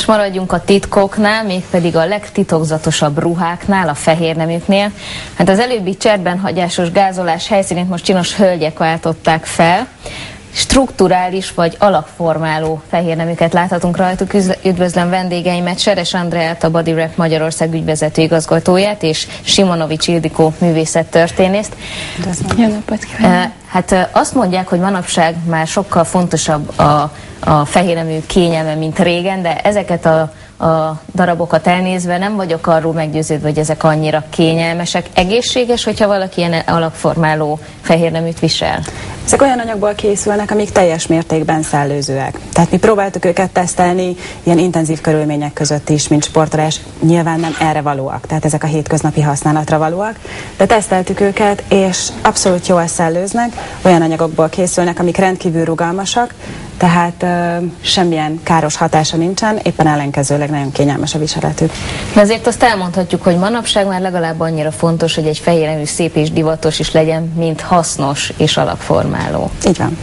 maradjunk a titkoknál, mégpedig a legtitokzatosabb ruháknál, a fehérneműknél. Hát az előbbi cserbenhagyásos gázolás helyszínét most csinos hölgyek váltották fel. Strukturális vagy alakformáló fehérneműket láthatunk rajtuk. Üdvözlöm vendégeimet, Seres Andreát, a Body Wrap Magyarország ügyvezető igazgatóját, és Simonovics Ildikó művészettörténészt. Jó napot kívánok! Hát azt mondják, hogy manapság már sokkal fontosabb a fehérnemű kényelme, mint régen, de ezeket a darabokat elnézve nem vagyok arról meggyőződve, hogy ezek annyira kényelmesek. Egészséges, hogyha valaki ilyen alakformáló fehérneműt visel? Ezek olyan anyagból készülnek, amik teljes mértékben szellőzőek. Tehát mi próbáltuk őket tesztelni ilyen intenzív körülmények között is, mint sportolás. Nyilván nem erre valóak, tehát ezek a hétköznapi használatra valóak, de teszteltük őket, és abszolút jól szellőznek, olyan anyagokból készülnek, amik rendkívül rugalmasak, tehát semmilyen káros hatása nincsen, éppen ellenkezőleg nagyon kényelmes a viseletük. De azért azt elmondhatjuk, hogy manapság már legalább annyira fontos, hogy egy fehérnemű szép és divatos is legyen, mint hasznos és alakformáló. Így van.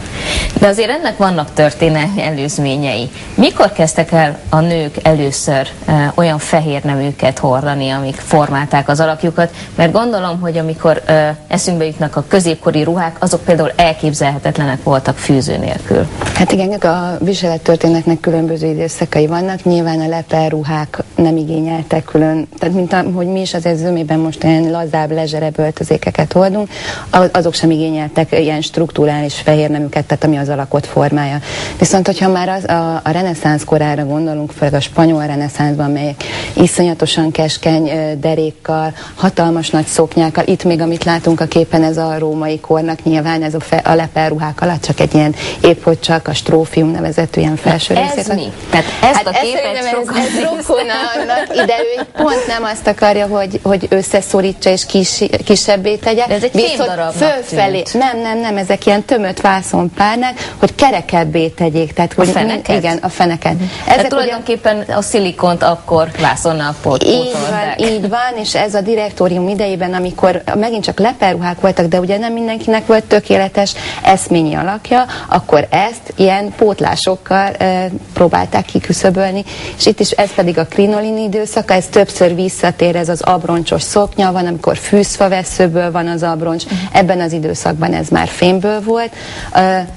De azért ennek vannak történelmi előzményei. Mikor kezdtek el a nők először olyan fehérneműket hordani, amik formálták az alakjukat? Mert gondolom, hogy amikor eszünkbe jutnak a középkori ruhák, azok például elképzelhetetlenek voltak fűző nélkül. Hát igen, a viselettörténetnek különböző időszakai vannak. Nyilván a leperruhák nem igényeltek külön, tehát mint hogy mi is azért zömében most ilyen lazább, lezserebb öltözékeket hordunk, azok sem igényeltek ilyen strukturális fehérneműket, tehát ami az alakot formálja. Viszont, hogyha már a reneszánsz korára gondolunk, főleg a spanyol reneszánszban, melyek iszonyatosan keskeny derékkal, hatalmas nagy szoknyákkal, itt még amit látunk a képen, ez a római kornak, nyilván ez a leperruhák alatt csak egy ilyen, épp hogy csak a strófium nevezetű ilyen felső részét. Ez mi? Tehát ezt a képet ez rokona annak, ide ő pont nem azt akarja, hogy összeszorítsa és kisebbé tegye. De ez egy fémdarabnak fölfelé. Nem, ezek ilyen tömött vászonpárnák, hogy kerekebbé tegyék. Tehát, hogy a feneket? Igen, a feneket. Ezek tulajdonképpen a szilikont akkor vászonnal pótolták. Így van, és ez a direktórium idejében, amikor megint csak leperruhák voltak, de ugye nem mindenkinek volt tökéletes eszményi alakja, akkor ezt ilyen pótlásokkal próbálták kiküszöbölni, és itt is ez pedig a krinolin időszaka, ez többször visszatér, ez az abroncsos szoknya van, amikor fűszfaveszőből van az abroncs, ebben az időszakban ez már fémből volt,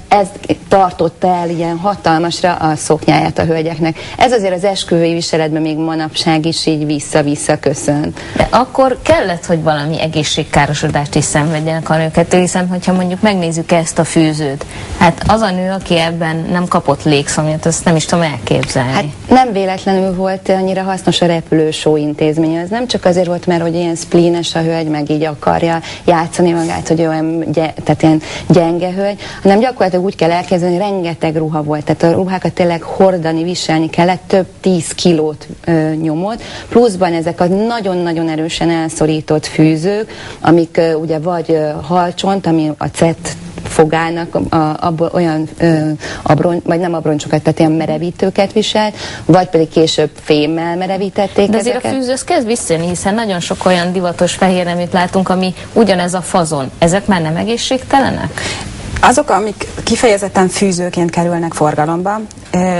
ez tartotta el ilyen hatalmasra a szoknyáját a hölgyeknek. Ez azért az esküvői viseletben még manapság is így vissza-vissza köszön. De akkor kellett, hogy valami egészségkárosodást is szenvedjenek a nőket, hiszen hogyha mondjuk megnézzük ezt a fűzőt, hát az a nő, aki ebben nem kapott légszomjat, azt nem is tudom elképzelni. Hát nem véletlenül volt annyira hasznos a repülősó intézmény. Ez nem csak azért volt, mert hogy ilyen splínes a hölgy, meg így akarja játszani magát, hogy olyan tehát ilyen gyenge hölgy, hanem gyakorlatilag úgy kell elképzelni, hogy rengeteg ruha volt. Tehát a ruhákat tényleg hordani, viselni kellett, több 10 kilót nyomott. Pluszban ezek a nagyon-nagyon erősen elszorított fűzők, amik ugye vagy halcsont, ami a cett fogának olyan vagy nem abroncsokat, tehát ilyen merevítőket viselt, vagy pedig később fémmel merevítették. De azért ezeket. A fűzőz kezd visszajönni, hiszen nagyon sok olyan divatos fehérneműt látunk, ami ugyanez a fazon. Ezek már nem egészségtelenek? Azok, amik kifejezetten fűzőként kerülnek forgalomba,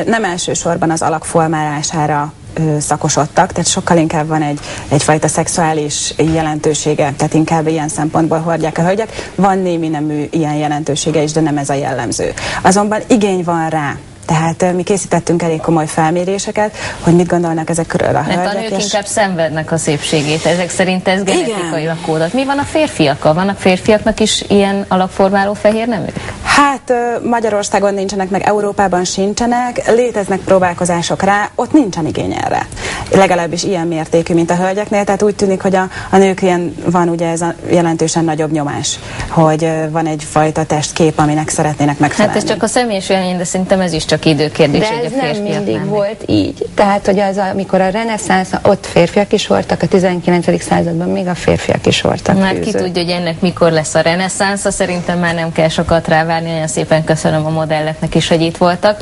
nem elsősorban az alak formálására szakosodtak, tehát sokkal inkább van egyfajta szexuális jelentősége, tehát inkább ilyen szempontból hordják a hölgyek. Van némi nemű ilyen jelentősége is, de nem ez a jellemző. Azonban igény van rá. Tehát mi készítettünk elég komoly felméréseket, hogy mit gondolnak ezekről a hölgyek. Mert a nők inkább szenvednek a szépségét, ezek szerint ez genetikailag kódolt. Mi van a férfiakkal? Vannak férfiaknak is ilyen alakformáló fehérneműk? Hát Magyarországon nincsenek, meg Európában sincsenek, léteznek próbálkozások rá, ott nincsen igény erre. Legalábbis ilyen mértékű, mint a hölgyeknél, tehát úgy tűnik, hogy a nők ilyen van ugye ez a jelentősen nagyobb nyomás, hogy van egyfajta testkép, aminek szeretnének megfelelni. Hát ez csak a személyes élmény, de szerintem ez is csak időkérdés. De ez nem mindig volt így. Tehát, hogy amikor a reneszánsz, ott férfiak is voltak, a 19. században még a férfiak is voltak. Hát ki tudja, hogy ennek mikor lesz a reneszánsza, szerintem már nem kell sokat rávárni, olyan szépen köszönöm a modelleknek is, hogy itt voltak.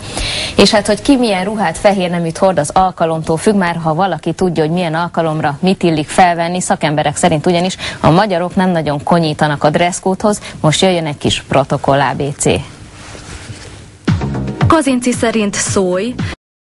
És hát, hogy ki milyen ruhát, fehérneműt hord, az alkalomtól függ, már ha valaki tudja, hogy milyen alkalomra mit illik felvenni, szakemberek szerint ugyanis a magyarok nem nagyon konyítanak a dresszkódhoz, most jöjjön egy kis protokoll ABC. Kazinczy szerint szólj,